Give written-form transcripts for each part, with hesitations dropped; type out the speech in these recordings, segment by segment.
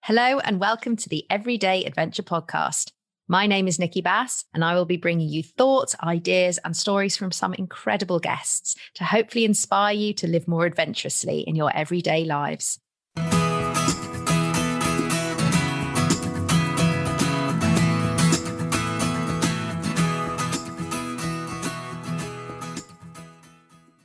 Hello and welcome to the Everyday Adventure Podcast. My name is Nicki Bass and I will be bringing you thoughts, ideas and stories from some incredible guests to hopefully inspire you to live more adventurously in your everyday lives.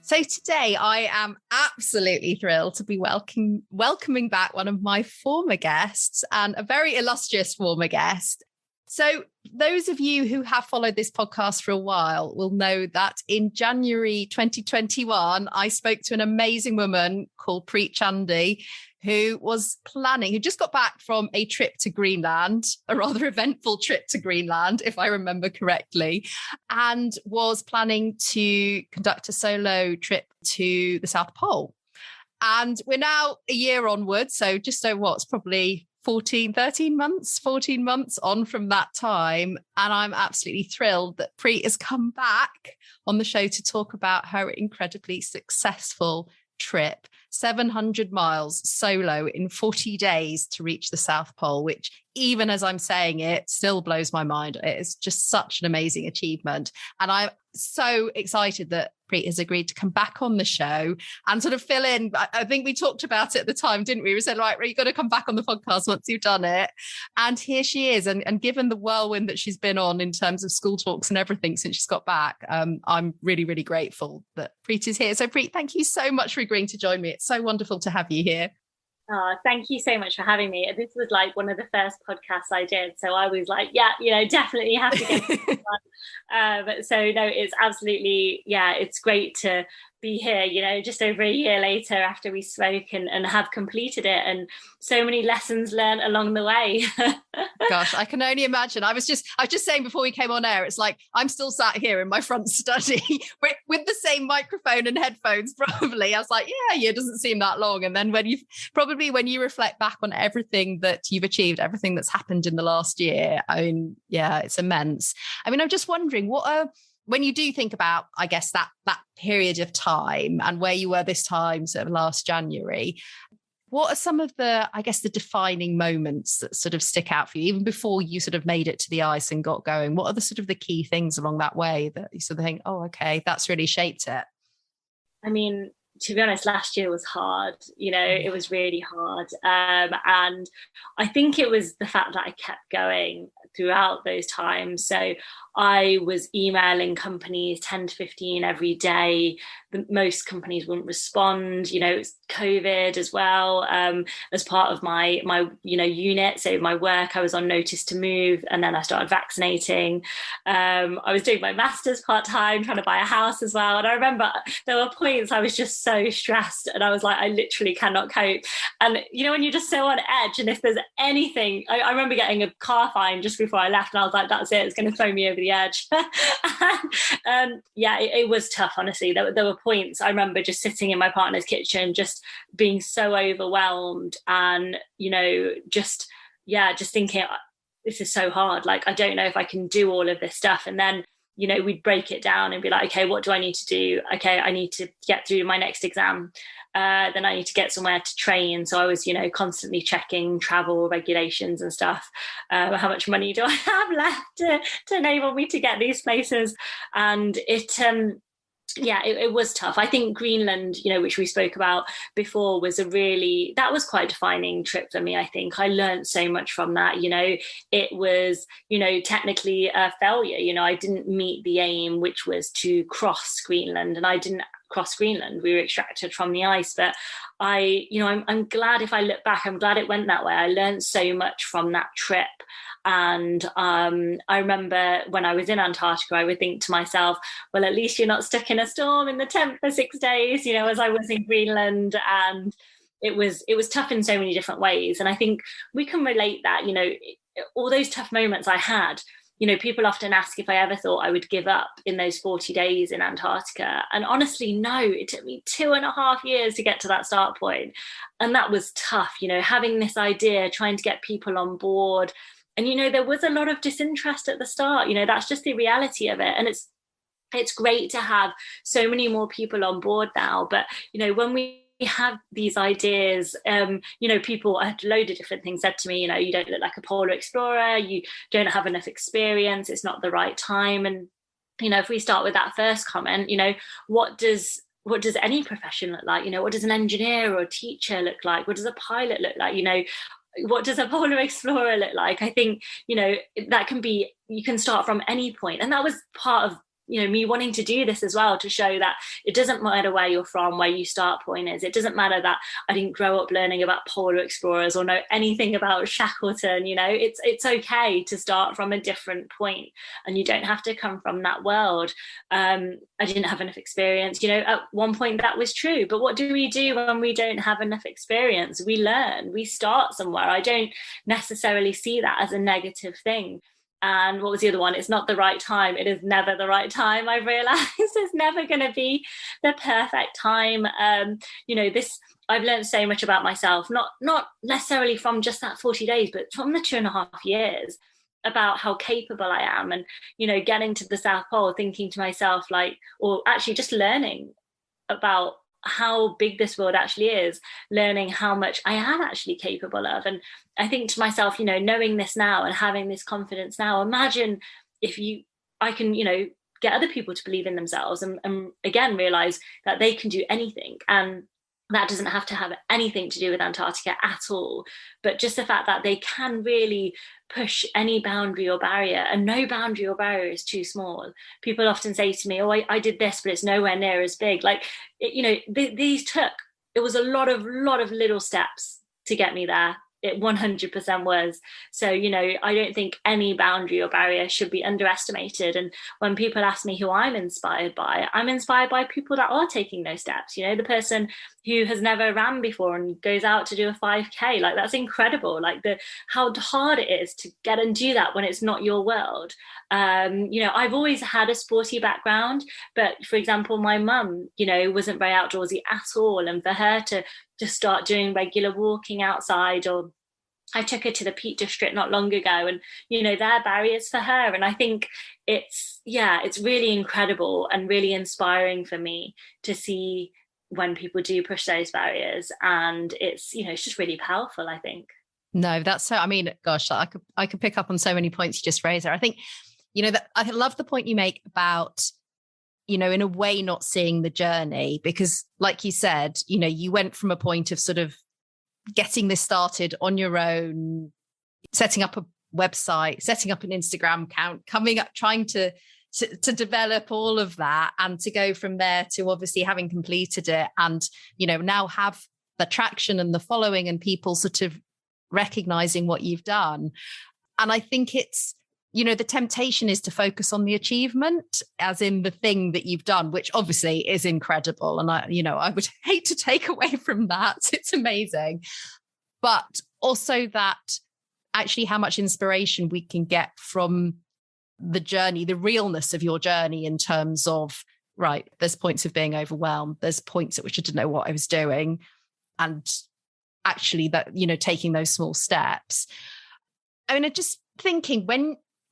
So today I am absolutely thrilled to be welcoming back one of my former guests and a very illustrious former guest. So those of you who have followed this podcast for a while will know that in January 2021, I spoke to an amazing woman called Preet Chandi, who just got back from a trip to Greenland, a rather eventful trip to Greenland, if I remember correctly, and was planning to conduct a solo trip to the South Pole. And we're now a year onwards, so just it's probably 14 months on from that time. And I'm absolutely thrilled that Preet has come back on the show to talk about her incredibly successful trip, 700 miles solo in 40 days to reach the South Pole, which even as I'm saying it, still blows my mind. It is just such an amazing achievement. And I'm so excited that Preet has agreed to come back on the show and sort of fill in. I think we talked about it at the time, didn't we? We said, right, you've got to come back on the podcast once you've done it. And here she is. And given the whirlwind that she's been on in terms of school talks and everything since she's got back, I'm really, really grateful that Preet is here. So Preet, thank you so much for agreeing to join me. It's so wonderful to have you here. Oh, thank you so much for having me. This was like one of the first podcasts I did. So I was like, yeah, definitely have to get this one. So no, it's absolutely, it's great to be here, just over a year later after we spoke and have completed it, and so many lessons learned along the way. Gosh, I can only imagine. I was just saying before we came on air, it's like I'm still sat here in my front study with the same microphone and headphones probably. I was like, it doesn't seem that long. And then when you reflect back on everything that you've achieved, everything that's happened in the last year, I mean, it's immense. I mean, I'm just wondering when you do think about, I guess, that period of time and where you were this time, sort of last January, what are some of the defining moments that sort of stick out for you, even before you sort of made it to the ice and got going? What are the sort of the key things along that way that you sort of think, oh, okay, that's really shaped it? I mean, to be honest, last year was hard. It was really hard. And I think it was the fact that I kept going throughout those times. So I was emailing companies 10 to 15 every day. Most companies wouldn't respond. It's COVID as well, as part of my unit. So my work, I was on notice to move, and then I started vaccinating. I was doing my master's part-time, trying to buy a house as well. And I remember there were points I was just so stressed and I was like, I literally cannot cope. And when you're just so on edge, and if there's anything, I remember getting a car fine just before I left, and I was like, that's it, it's going to throw me over the edge. It was tough, honestly. There were points I remember just sitting in my partner's kitchen, just being so overwhelmed, and just thinking, this is so hard, like I don't know if I can do all of this stuff. And then we'd break it down and be like, okay, what do I need to do? Okay, I need to get through my next exam, then I need to get somewhere to train. So I was constantly checking travel regulations and stuff. How much money do I have left to enable me to get these places? And it was tough. I think Greenland, which we spoke about before, that was quite a defining trip for me. I think I learned so much from that. It was, technically a failure. I didn't meet the aim, which was to cross Greenland, and I didn't cross Greenland. We were extracted from the ice, but I'm glad, if I look back, I'm glad it went that way. I learned so much from that trip. And I remember when I was in Antarctica, I would think to myself, well, at least you're not stuck in a storm in the tent for 6 days, as I was in Greenland. And it was tough in so many different ways. And I think we can relate that, all those tough moments I had. People often ask if I ever thought I would give up in those 40 days in Antarctica. And honestly, no, it took me 2.5 years to get to that start point. And that was tough, having this idea, trying to get people on board. And, there was a lot of disinterest at the start. That's just the reality of it. And it's great to have so many more people on board now. But, when we have these ideas, people, I had a load of different things said to me, you don't look like a polar explorer, you don't have enough experience, it's not the right time. And if we start with that first comment, what does any profession look like? What does an engineer or a teacher look like? What does a pilot look like? What does a polar explorer look like? I think that can be, you can start from any point, and that was part of me wanting to do this as well, to show that it doesn't matter where you're from, where your start point is. It doesn't matter that I didn't grow up learning about polar explorers or know anything about Shackleton. It's okay to start from a different point, and you don't have to come from that world. I didn't have enough experience. At one point that was true, but what do we do when we don't have enough experience? We learn, we start somewhere. I don't necessarily see that as a negative thing. And what was the other one? It's not the right time. It is never the right time. I've realized it's never going to be the perfect time. I've learned so much about myself, not necessarily from just that 40 days, but from the 2.5 years, about how capable I am. And, getting to the South Pole, thinking to myself, or actually just learning about how big this world actually is, learning how much I am actually capable of. And I think to myself, knowing this now and having this confidence now, imagine if I can, get other people to believe in themselves and again, realize that they can do anything. And that doesn't have to have anything to do with Antarctica at all, but just the fact that they can really push any boundary or barrier, and no boundary or barrier is too small. People often say to me, oh, I did this, but it's nowhere near as big. It was a lot of little steps to get me there. It 100% was. So, I don't think any boundary or barrier should be underestimated. And when people ask me who I'm inspired by people that are taking those steps. The person who has never ran before and goes out to do a 5K, that's incredible. How hard it is to get and do that when it's not your world. I've always had a sporty background, but for example, my mum, wasn't very outdoorsy at all. And for her to just start doing regular walking outside, or I took her to the Peak District not long ago, and there are barriers for her. And I think it's really incredible and really inspiring for me to see when people do push those barriers, and it's just really powerful, I think. No, that's so, gosh, I could pick up on so many points you just raised there. I think that I love the point you make about in a way not seeing the journey, because like you said, you went from a point of sort of getting this started on your own, setting up a website, setting up an Instagram account, coming up, trying to develop all of that, and to go from there to obviously having completed it and, now have the traction and the following and people sort of recognizing what you've done. And I think it's, the temptation is to focus on the achievement, as in the thing that you've done, which obviously is incredible. And I would hate to take away from that. It's amazing. But also that actually how much inspiration we can get from the journey, the realness of your journey, in terms of, right, there's points of being overwhelmed. There's points at which I didn't know what I was doing. And actually that, taking those small steps. I'm just thinking,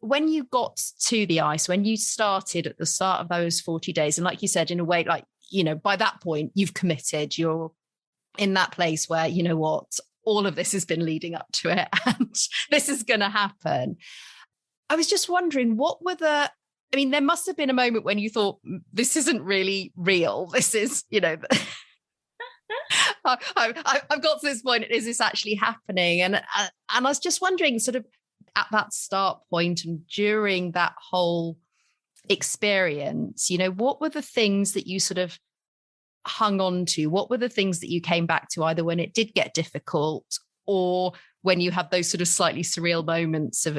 when you got to the ice, when you started at the start of those 40 days, and like you said, in a way, by that point, you've committed, you're in that place where, all of this has been leading up to it and this is going to happen. I was just wondering, there must have been a moment when you thought, this isn't really real. This is, I've got to this point, is this actually happening? And I was just wondering, sort of, at that start point and during that whole experience, what were the things that you sort of hung on to? What were the things that you came back to, either when it did get difficult or when you had those sort of slightly surreal moments of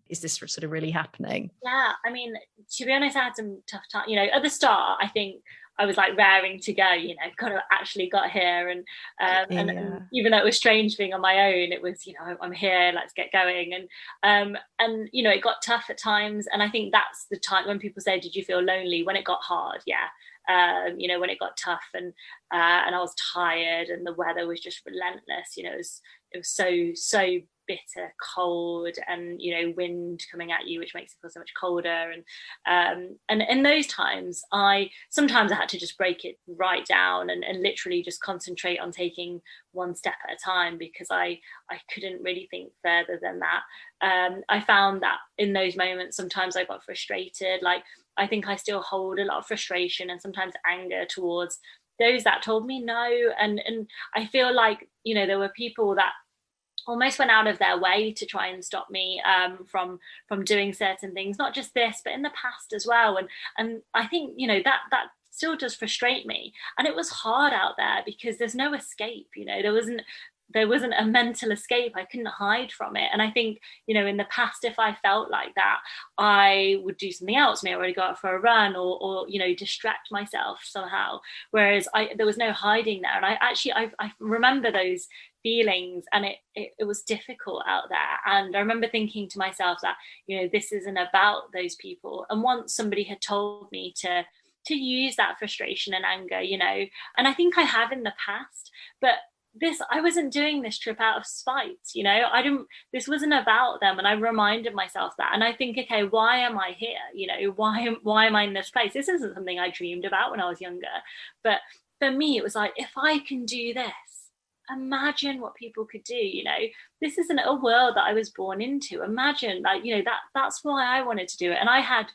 is this sort of really happening? Yeah, to be honest, I had some tough time. At the start, I think I was raring to go, actually got here. And even though it was strange being on my own, it was, I'm here, let's get going. And it got tough at times. And I think that's the time when people say, did you feel lonely? When it got hard, yeah. When it got tough and I was tired and the weather was just relentless, it was so bitter cold, and wind coming at you, which makes it feel so much colder. And in those times, sometimes I had to just break it right down and literally just concentrate on taking one step at a time, because I couldn't really think further than that. I found that in those moments, sometimes I got frustrated. Like, I think I still hold a lot of frustration and sometimes anger towards those that told me no. And I feel like, there were people that almost went out of their way to try and stop me from doing certain things, not just this, but in the past as well. And I think, that still does frustrate me. And it was hard out there because there's no escape, there wasn't a mental escape. I couldn't hide from it. And I think, in the past, if I felt like that, I would do something else. Maybe I would go out for a run or distract myself somehow. Whereas there was no hiding there. And I remember those feelings, and it was difficult out there. And I remember thinking to myself that, this isn't about those people. And once somebody had told me to use that frustration and anger, and I think I have in the past, but I wasn't doing this trip out of spite, this wasn't about them. And I reminded myself that. And I think, okay, why am I here? Why am I in this place? This isn't something I dreamed about when I was younger. But for me, it was like, if I can do this, imagine what people could do. This isn't a world that I was born into. Imagine, that's why I wanted to do it. And I had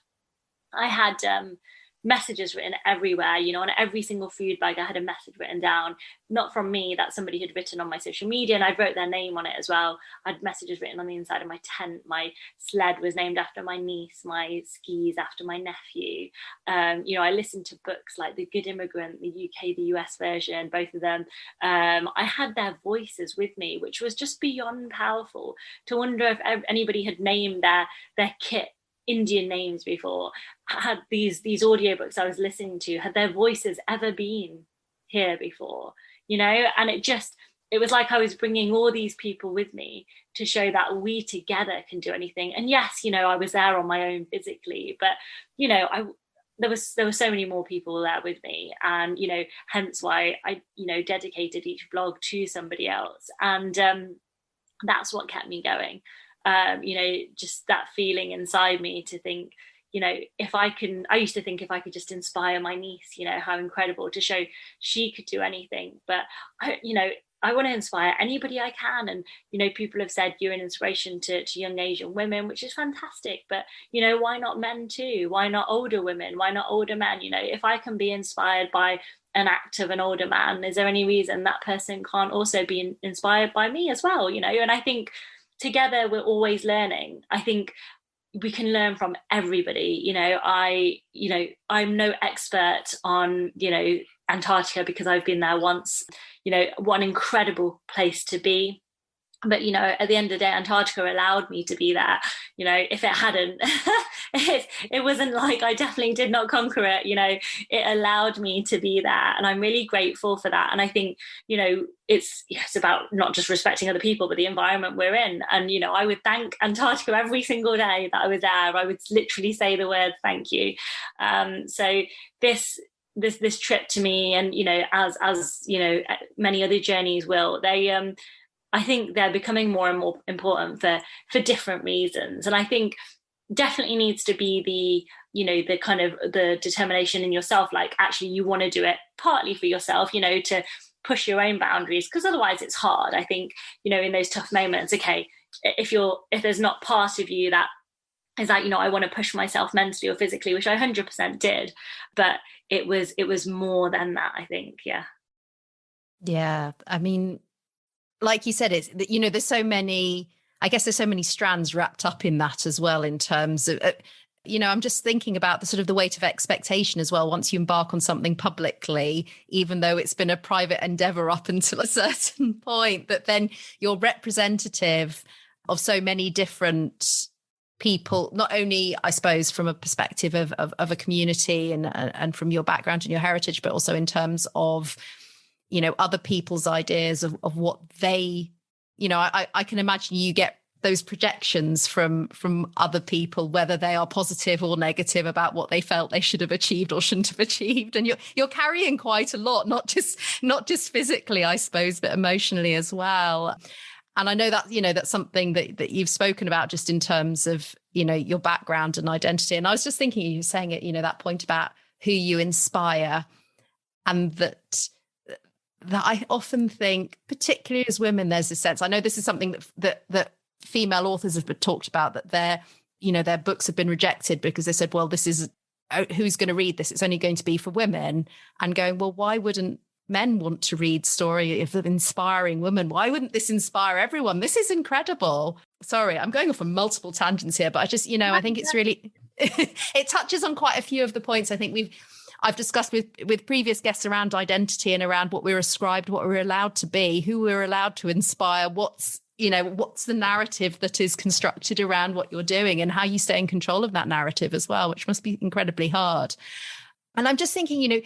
messages written everywhere, on every single food bag I had a message written down, not from me, that somebody had written on my social media, and I wrote their name on it as well. I had messages written on the inside of my tent. My sled was named after my niece, my skis after my nephew. I listened to books like The Good Immigrant, the UK, the US version, both of them. I had their voices with me, which was just beyond powerful. To wonder if anybody had named their kit Indian names before, had these audiobooks I was listening to, had their voices ever been here before, and it was like I was bringing all these people with me to show that we together can do anything. And yes, I was there on my own physically, but there were so many more people there with me, and hence why I dedicated each vlog to somebody else. And that's what kept me going. Just that feeling inside me to think, I used to think if I could just inspire my niece, how incredible, to show she could do anything. But I want to inspire anybody I can. And, people have said you're an inspiration to young Asian women, which is fantastic. But, why not men too? Why not older women? Why not older men? If I can be inspired by an act of an older man, is there any reason that person can't also be inspired by me as well? And I think together we're always learning. I think we can learn from everybody. I'm no expert on Antarctica because I've been there once. What an incredible place to be. But at the end of the day, Antarctica allowed me to be there. If it hadn't, it wasn't like I definitely did not conquer it. It allowed me to be there, and I'm really grateful for that. And I think it's about not just respecting other people, but the environment we're in. And I would thank Antarctica every single day that I was there. I would literally say the word thank you. So this trip to me, and as many other journeys will, I think they're becoming more and more important for different reasons. And I think definitely needs to be the kind of the determination in yourself, like actually you want to do it partly for yourself, to push your own boundaries, because otherwise it's hard. I think, in those tough moments, okay, if there's not part of you that is like, I want to push myself mentally or physically, which I 100% did, but it was more than that, I think. Yeah. I mean, like you said, it's, there's so many strands wrapped up in that as well, in terms of, I'm just thinking about the sort of the weight of expectation as well. Once you embark on something publicly, even though it's been a private endeavor up until a certain point, that then you're representative of so many different people, not only, I suppose, from a perspective of a community and from your background and your heritage, but also in terms of, other people's ideas of what they, I can imagine you get those projections from other people, whether they are positive or negative about what they felt they should have achieved or shouldn't have achieved. And you're carrying quite a lot, not just physically, I suppose, but emotionally as well. And I know that, that's something that you've spoken about just in terms of, your background and identity. And I was just thinking, you were saying it, that point about who you inspire, and that I often think, particularly as women, there's a sense, I know this is something that female authors have talked about, that their books have been rejected because they said, well, this is, who's going to read this? It's only going to be for women. And going, well, why wouldn't men want to read story of inspiring women? Why wouldn't this inspire everyone? This is incredible. Sorry, I'm going off on multiple tangents here, but I just, I think it's really, it touches on quite a few of the points I think I've discussed with previous guests around identity and around what we're ascribed, what we're allowed to be, who we're allowed to inspire, what's the narrative that is constructed around what you're doing, and how you stay in control of that narrative as well, which must be incredibly hard. And I'm just thinking,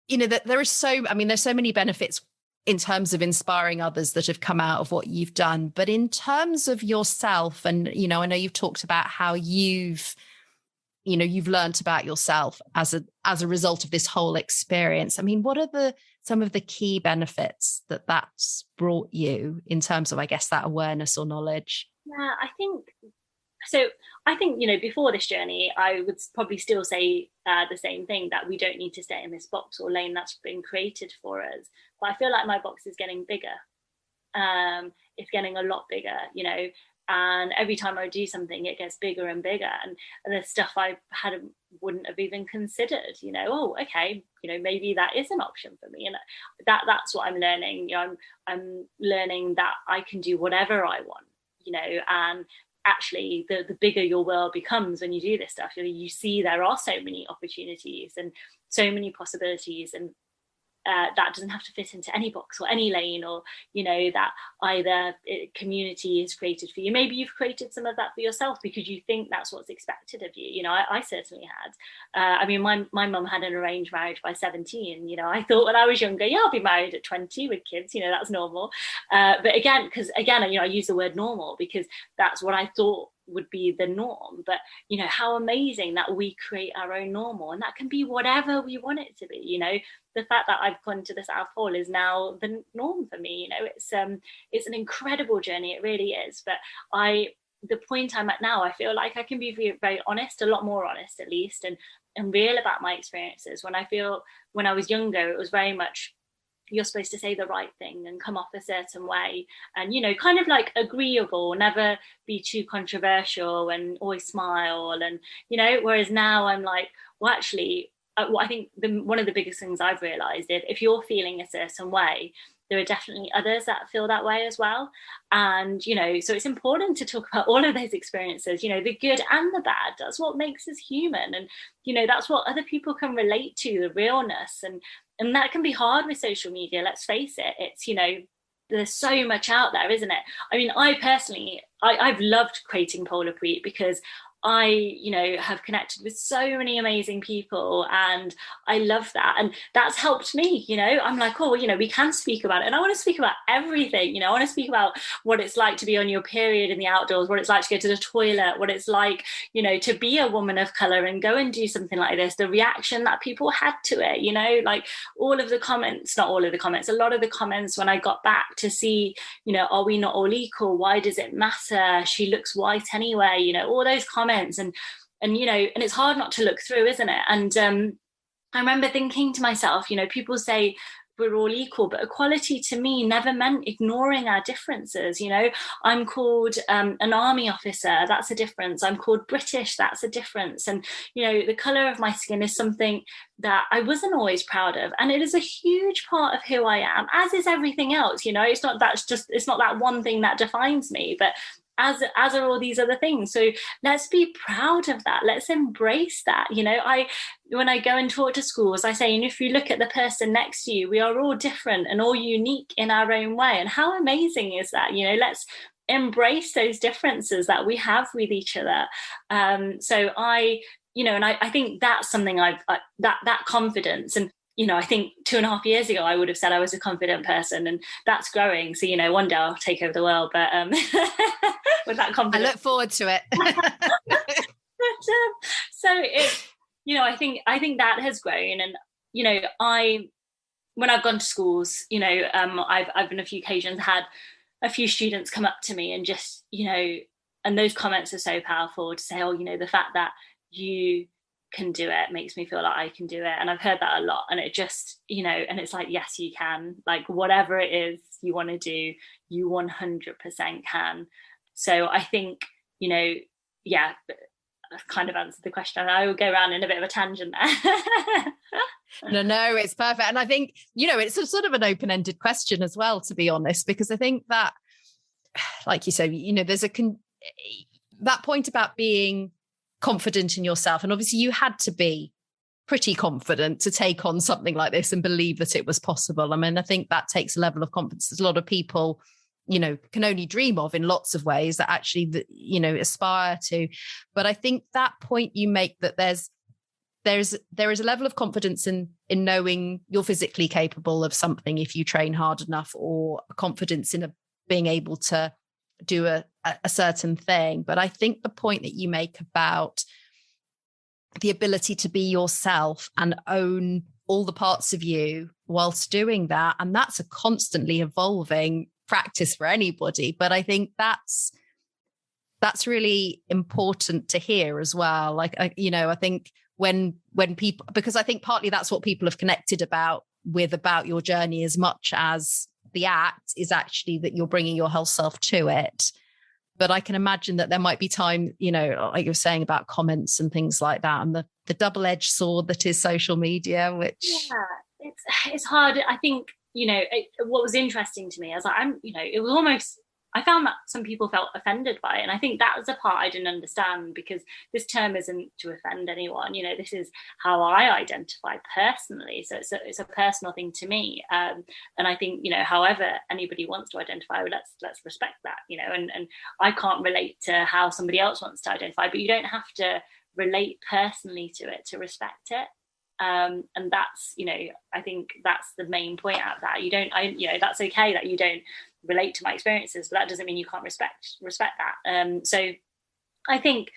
that there's so many benefits in terms of inspiring others that have come out of what you've done. But in terms of yourself, and, I know you've talked about how you've learned about yourself as a result of this whole experience. I mean, what are some of the key benefits that's brought you in terms of, I guess, that awareness or knowledge? Yeah, I think, before this journey, I would probably still say the same thing, that we don't need to stay in this box or lane that's been created for us. But I feel like my box is getting bigger. It's getting a lot bigger, and every time I do something, it gets bigger and bigger. And there's stuff I wouldn't have even considered, maybe that is an option for me. And that's what I'm learning. I'm learning that I can do whatever I want, and actually the bigger your world becomes when you do this stuff. You see there are so many opportunities and so many possibilities, and that doesn't have to fit into any box or any lane, or that either community is created for you. Maybe you've created some of that for yourself because you think that's what's expected of you. I certainly had. My mum had an arranged marriage by 17. I thought when I was younger, I'll be married at 20 with kids, that's normal. But again, I use the word normal because that's what I thought would be the norm. But how amazing that we create our own normal, and that can be whatever we want it to be. The fact that I've gone to the South Pole is now the norm for me. It's an incredible journey, it really is. But the point I'm at now, I feel like I can be very, very honest, a lot more honest at least, and real about my experiences. When I was younger, it was very much, you're supposed to say the right thing and come off a certain way, and kind of like agreeable, never be too controversial, and always smile, and whereas now I'm like, well, actually, I think one of the biggest things I've realized is if you're feeling a certain way, there are definitely others that feel that way as well. And so it's important to talk about all of those experiences, the good and the bad. That's what makes us human, and that's what other people can relate to, the realness. And that can be hard with social media, let's face it. It's there's so much out there, isn't it? I mean, I personally, I've loved creating Polar Preet because I, have connected with so many amazing people, and I love that. And that's helped me, I'm like, oh, we can speak about it. And I want to speak about everything, I want to speak about what it's like to be on your period in the outdoors, what it's like to go to the toilet, what it's like, to be a woman of color and go and do something like this, the reaction that people had to it, like all of the comments, not all of the comments, a lot of the comments when I got back to see, are we not all equal? Why does it matter? She looks white anyway, all those comments. And it's hard not to look through, isn't it? And I remember thinking to myself, people say we're all equal, but equality to me never meant ignoring our differences. I'm called an army officer, that's a difference. I'm called British, that's a difference. And the color of my skin is something that I wasn't always proud of, and it is a huge part of who I am, as is everything else. It's not that one thing that defines me, but as are all these other things. So let's be proud of that. Let's embrace that. When I go and talk to schools, I say, if you look at the person next to you, we are all different and all unique in our own way. And how amazing is that? Let's embrace those differences that we have with each other. So I think that's something that confidence. And I think 2.5 years ago, I would have said I was a confident person, and that's growing. So, one day I'll take over the world, but with that confidence. I look forward to it. So I think that has grown. And, when I've gone to schools, I've on a few occasions had a few students come up to me and just, and those comments are so powerful, to say, oh, the fact that you can do it makes me feel like I can do it. And I've heard that a lot. And it just, and it's like, yes, you can. Like, whatever it is you want to do, you 100% can. So I think, yeah, I've kind of answered the question. I will go around in a bit of a tangent there. No, it's perfect. And I think, it's a sort of an open-ended question as well, to be honest, because I think that, like you said, there's that point about being confident in yourself. And obviously you had to be pretty confident to take on something like this and believe that it was possible. I mean, I think that takes a level of confidence that a lot of people, can only dream of in lots of ways, that actually, aspire to. But I think that point you make, that there is a level of confidence in knowing you're physically capable of something if you train hard enough, or confidence in being able to do a certain thing. But I think the point that you make about the ability to be yourself and own all the parts of you whilst doing that, and that's a constantly evolving practice for anybody. But I think that's really important to hear as well. Like, I think when people, because I think partly that's what people have connected about your journey, as much as the act is actually that you're bringing your whole self to it. But I can imagine that there might be time, like you're saying about comments and things like that, and the double-edged sword that is social media, which it's hard. I think, what was interesting to me, it was almost, I found that some people felt offended by it. And I think that was the part I didn't understand, because this term isn't to offend anyone. This is how I identify personally. So it's a personal thing to me. And I think, however anybody wants to identify, let's respect that, and I can't relate to how somebody else wants to identify, but you don't have to relate personally to it to respect it. And that's, I think that's the main point out of that. That's okay that you don't relate to my experiences, but that doesn't mean you can't respect that. So I think,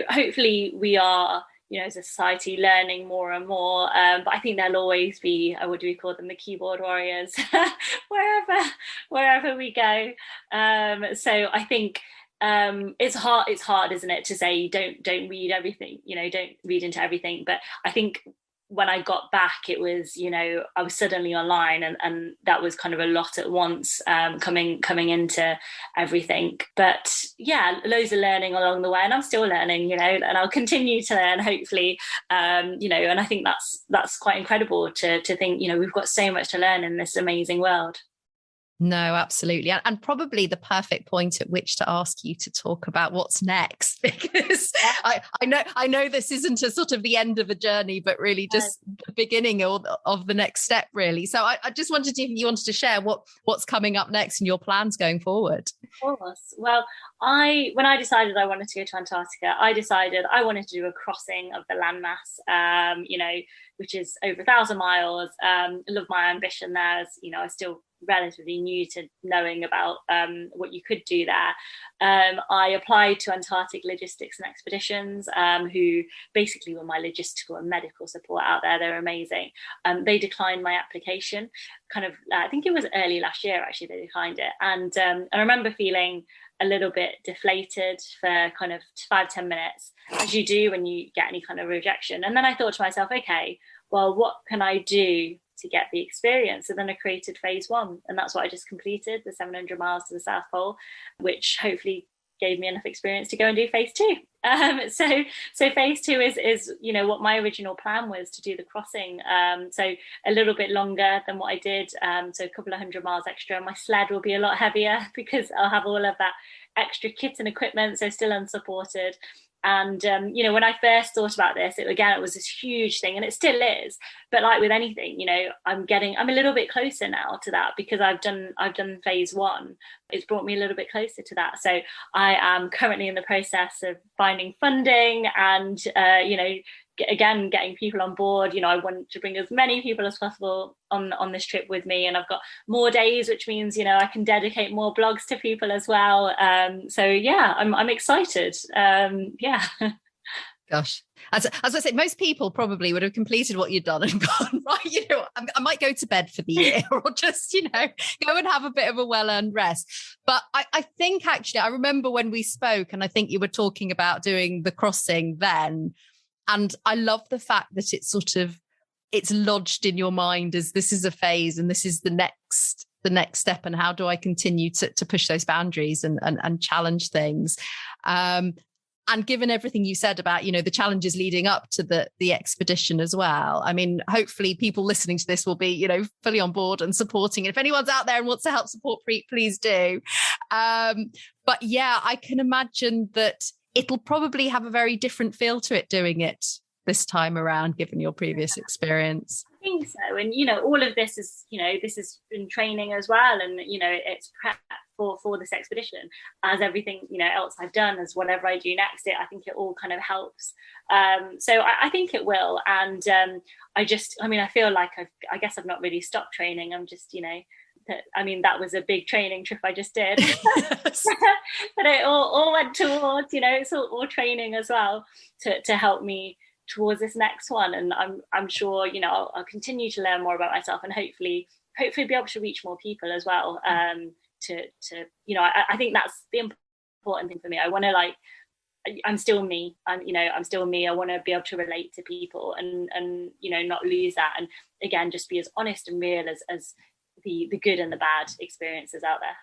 hopefully we are, as a society, learning more and more, but I think there'll always be, what do we call them, the keyboard warriors, wherever we go. So I think it's hard, isn't it, to say don't read everything, don't read into everything. But I think when I got back, it was, I was suddenly online, and that was kind of a lot at once, coming into everything. But yeah, loads of learning along the way, and I'm still learning, and I'll continue to learn, hopefully, and I think that's quite incredible to think, we've got so much to learn in this amazing world. No, absolutely. And probably the perfect point at which to ask you to talk about what's next, because I know this isn't a sort of the end of a journey, but really just the beginning of the next step, really. So I just wondered if you wanted to share what's coming up next and your plans going forward. Of course. Well, when I decided I wanted to go to Antarctica, I decided I wanted to do a crossing of the landmass, which is over 1,000 miles. I love my ambition there, as I was still relatively new to knowing about what you could do there. I applied to Antarctic Logistics and Expeditions, who basically were my logistical and medical support out there. They're amazing. They declined my application, I think it was early last year, actually, they declined it. And I remember feeling a little bit deflated for kind of 5-10 minutes, as you do when you get any kind of rejection. And then I thought to myself, okay, well, what can I do to get the experience? So then I created phase 1, and that's what I just completed, the 700 miles to the South Pole, which hopefully gave me enough experience to go and do phase 2. So phase 2 is what my original plan was, to do the crossing. So a little bit longer than what I did. So a couple of 100 miles extra. My sled will be a lot heavier because I'll have all of that extra kit and equipment, so still unsupported. And when I first thought about this, it was this huge thing, and it still is. But like with anything, I'm a little bit closer now to that, because I've done phase 1. It's brought me a little bit closer to that. So I am currently in the process of finding funding and again, getting people on board. I want to bring as many people as possible on this trip with me, and I've got more days, which means I can dedicate more blogs to people as well. So yeah, I'm excited. Yeah. Gosh, as I said, most people probably would have completed what you'd done and gone, right, I might go to bed for the year or just, go and have a bit of a well-earned rest. But I think actually, I remember when we spoke and I think you were talking about doing the crossing then. And I love the fact that it's lodged in your mind as this is a phase and this is the next step. And how do I continue to push those boundaries and challenge things? And given everything you said about, the challenges leading up to the expedition as well, I mean, hopefully people listening to this will be, fully on board and supporting. And if anyone's out there and wants to help support Preet, please do. But yeah, I can imagine that it'll probably have a very different feel to it doing it this time around, given your previous experience. I think so. And, all of this is, this has been training as well. And, it's prep for this expedition, as everything, else I've done, as whatever I do next, I think it all kind of helps. So I think it will. And I feel like I guess I've not really stopped training. I'm just, that was a big training trip I just did. But it all went towards, it's all training as well to help me towards this next one. And I'm sure, I'll continue to learn more about myself and hopefully be able to reach more people as well. I think that's the important thing for me. I want to I'm still me. I'm still me. I want to be able to relate to people and not lose that. And again, just be as honest and real as the good and the bad experiences out there.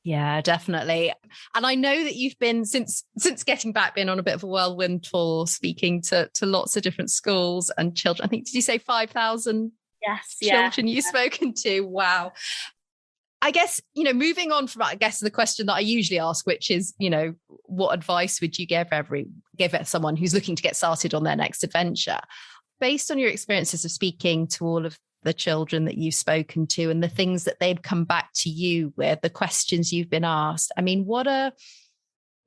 Yeah, definitely. And I know that you've been, since getting back, been on a bit of a whirlwind tour, speaking to lots of different schools and children. I think, did you say 5,000 children you've spoken to? Wow. I guess, moving on from, the question that I usually ask, which is, what advice would you give someone who's looking to get started on their next adventure? Based on your experiences of speaking to all of the children that you've spoken to and the things that they've come back to you with, the questions you've been asked, I mean, what are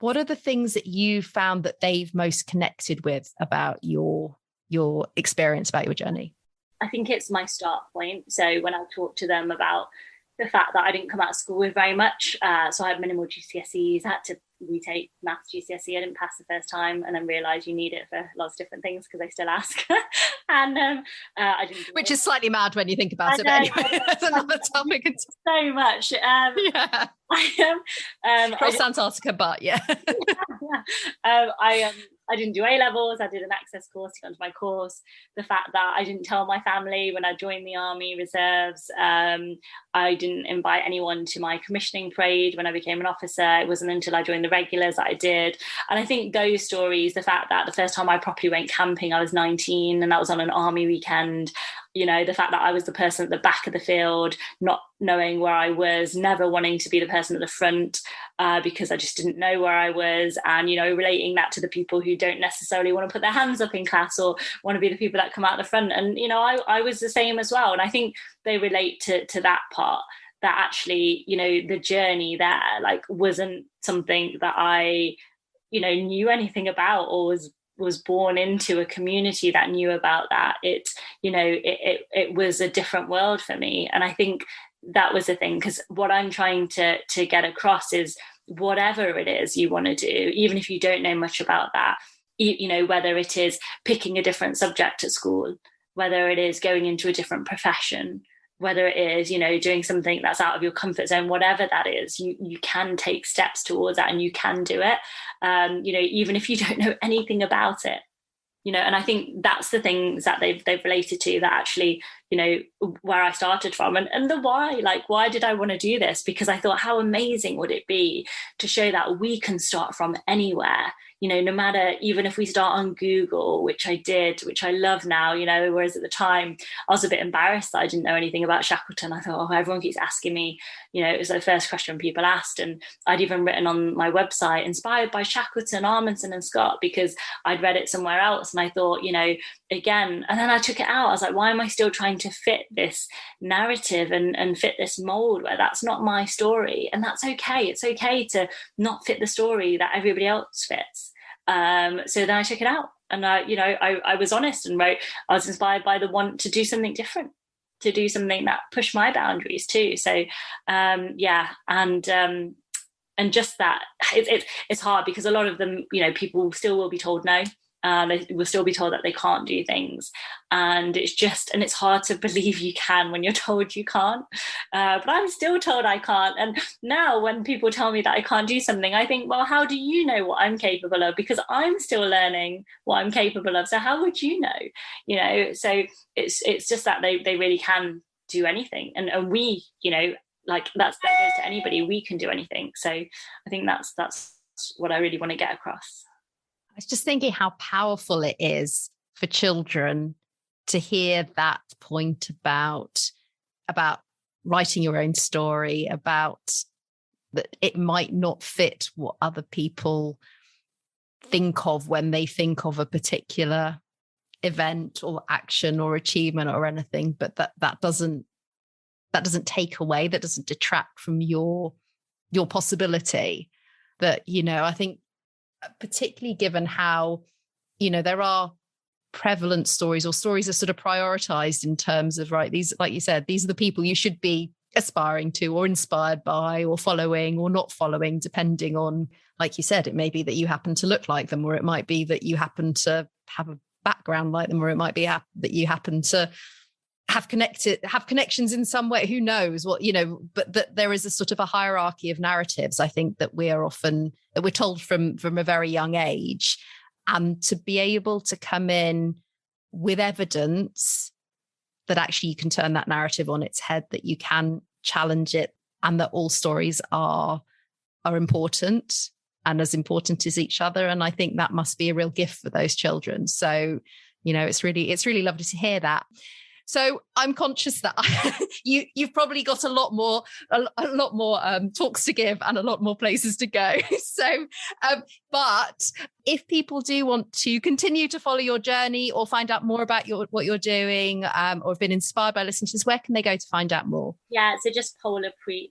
the things that you found that they've most connected with about your experience, about your journey? I think it's my start point. So when I talk to them about the fact that I didn't come out of school with very much, so I had minimal GCSEs, I had to retake maths GCSE. I didn't pass the first time and then realised you need it for lots of different things because they still ask. And I didn't. Which is slightly mad when you think about it. But anyway, that's another topic. So much. Yeah. Across Antarctica, but yeah. I didn't do A-levels. I did an access course to go into my course. The fact that I didn't tell my family when I joined the Army Reserves. I didn't invite anyone to my commissioning parade when I became an officer. It wasn't until I joined the regulars that I did. And I think those stories, the fact that the first time I properly went camping, I was 19 and that was on an army weekend. The fact that I was the person at the back of the field, not knowing where I was, never wanting to be the person at the front because I just didn't know where I was. And, relating that to the people who don't necessarily want to put their hands up in class or want to be the people that come out the front. And, I was the same as well. And I think they relate to that part, that actually, the journey there, wasn't something that I, knew anything about or was born into a community that knew about that. It was a different world for me. And I think that was the thing, because what I'm trying to get across is whatever it is you want to do, even if you don't know much about that, whether it is picking a different subject at school, whether it is going into a different profession, whether it is, doing something that's out of your comfort zone, whatever that is, you can take steps towards that and you can do it, even if you don't know anything about it, and I think that's the things that they've related to, that actually, where I started from and the why did I want to do this? Because I thought, how amazing would it be to show that we can start from anywhere, no matter, even if we start on Google, which I did, which I love now, whereas at the time I was a bit embarrassed that I didn't know anything about Shackleton. I thought, everyone keeps asking me, it was the first question people asked. And I'd even written on my website, inspired by Shackleton, Amundsen and Scott, because I'd read it somewhere else. And I thought, again, and then I took it out. I was like, why am I still trying to fit this narrative and fit this mold where that's not my story? And that's okay. It's okay to not fit the story that everybody else fits. So then I took it out and I was honest and wrote, I was inspired by the want to do something different, to do something that pushed my boundaries too. So and just that it's hard because a lot of them, people still will be told no. They will still be told that they can't do things. And it's hard to believe you can when you're told you can't. But I'm still told I can't. And now when people tell me that I can't do something, I think, well, how do you know what I'm capable of? Because I'm still learning what I'm capable of. So how would you know? So it's just that they really can do anything. And we, like that goes to anybody, we can do anything. So I think that's what I really want to get across. I was just thinking how powerful it is for children to hear that point about writing your own story, about that it might not fit what other people think of when they think of a particular event or action or achievement or anything, but that doesn't take away, that doesn't detract from your possibility. That, I think particularly given how, there are prevalent stories, or stories are sort of prioritized in terms of, right, these, like you said, these are the people you should be aspiring to or inspired by or following or not following, depending on, like you said, it may be that you happen to look like them, or it might be that you happen to have a background like them, or it might be that you happen to have connections in some way, who knows what, but that there is a sort of a hierarchy of narratives, I think, that we're told from a very young age. And to be able to come in with evidence that actually you can turn that narrative on its head, that you can challenge it, and that all stories are important and as important as each other. And I think that must be a real gift for those children. So, it's really lovely to hear that. So I'm conscious that you've probably got a lot more talks to give and a lot more places to go. So, but if people do want to continue to follow your journey or find out more about what you're doing, or have been inspired by listening to this, where can they go to find out more? Yeah, so just Paula Preet,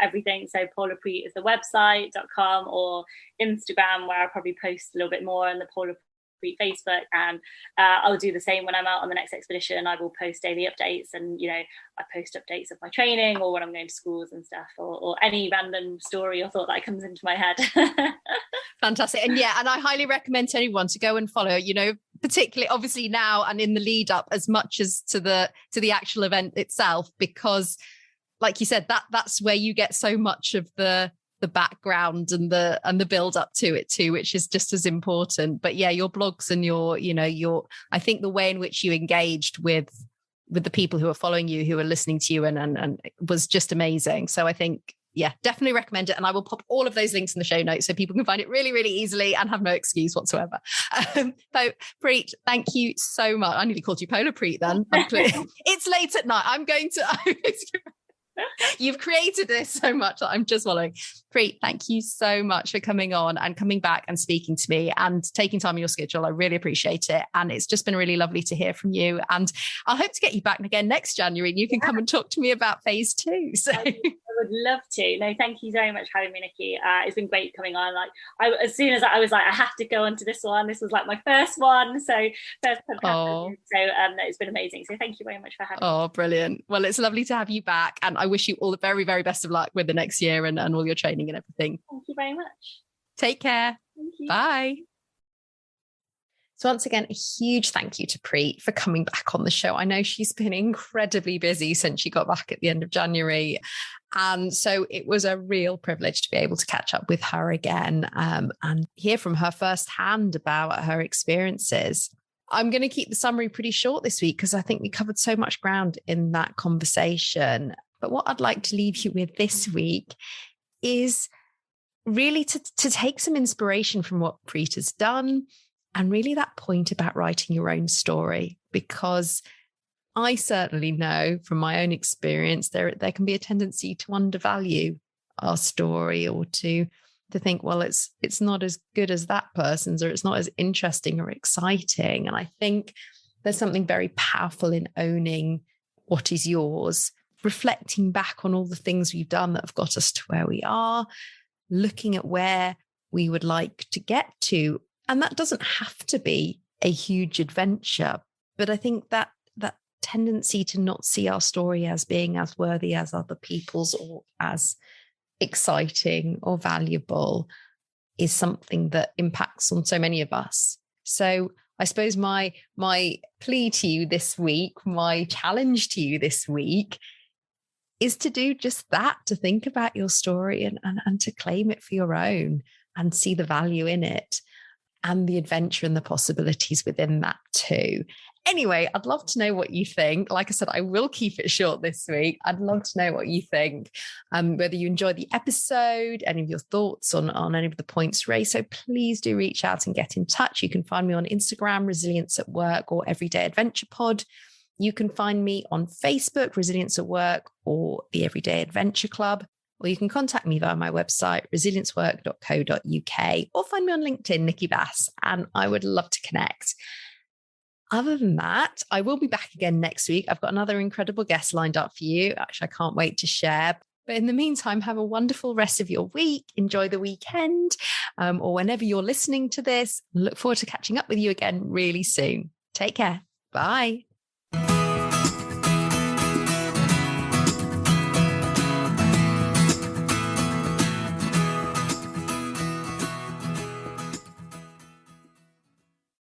everything. So Paula Preet is the website.com, or Instagram, where I'll probably post a little bit more, and the Paula Facebook, and I'll do the same when I'm out on the next expedition. I will post daily updates, and I post updates of my training, or when I'm going to schools and stuff, or any random story or thought that comes into my head. Fantastic. And I highly recommend to anyone to go and follow, particularly obviously now and in the lead up, as much as to the actual event itself, because like you said, that's where you get so much of the background and the build up to it too, which is just as important. But yeah, your blogs and your I think the way in which you engaged with the people who are following you, who are listening to you, and was just amazing. So I think, yeah, definitely recommend it. And I will pop all of those links in the show notes so people can find it really, really easily and have no excuse whatsoever. So Preet, thank you so much. I nearly called you Polar Preet then. It's late at night. I'm going to... You've created this so much that I'm just following. Preet, thank you so much for coming on and coming back and speaking to me and taking time in your schedule. I really appreciate it. And it's just been really lovely to hear from you. And I hope to get you back again next January, and you can come and talk to me about phase 2. So I would love to. No, thank you very much for having me, Nicki. It's been great coming on. As soon as I was like, I have to go onto this one. This was like my first one. So first podcast. So it's been amazing. So thank you very much for having me. Oh, brilliant. Well, it's lovely to have you back. And I wish you all the very, very best of luck with the next year and all your training and everything. Thank you very much. Take care. Thank you. Bye. So once again, a huge thank you to Preet for coming back on the show. I know she's been incredibly busy since she got back at the end of January. And so it was a real privilege to be able to catch up with her again, and hear from her firsthand about her experiences. I'm going to keep the summary pretty short this week because I think we covered so much ground in that conversation. But what I'd like to leave you with this week is really to take some inspiration from what Preet has done, and really that point about writing your own story, because I certainly know from my own experience there can be a tendency to undervalue our story, or to think, well, it's not as good as that person's, or it's not as interesting or exciting. And I think there's something very powerful in owning what is yours, reflecting back on all the things we've done that have got us to where we are, looking at where we would like to get to. And that doesn't have to be a huge adventure, but I think that tendency to not see our story as being as worthy as other people's, or as exciting or valuable, is something that impacts on so many of us. So I suppose my plea to you this week, my challenge to you this week is to do just that, to think about your story and to claim it for your own and see the value in it and the adventure and the possibilities within that too. Anyway, I'd love to know what you think. Like I said, I will keep it short this week. I'd love to know what you think, whether you enjoyed the episode, any of your thoughts on any of the points raised. So please do reach out and get in touch. You can find me on Instagram, Resilience at Work or Everyday Adventure Pod. You can find me on Facebook, Resilience at Work or the Everyday Adventure Club. Or you can contact me via my website, resiliencework.co.uk, or find me on LinkedIn, Nicki Bass, and I would love to connect. Other than that, I will be back again next week. I've got another incredible guest lined up for you. Actually, I can't wait to share. But in the meantime, have a wonderful rest of your week. Enjoy the weekend, or whenever you're listening to this. Look forward to catching up with you again really soon. Take care. Bye.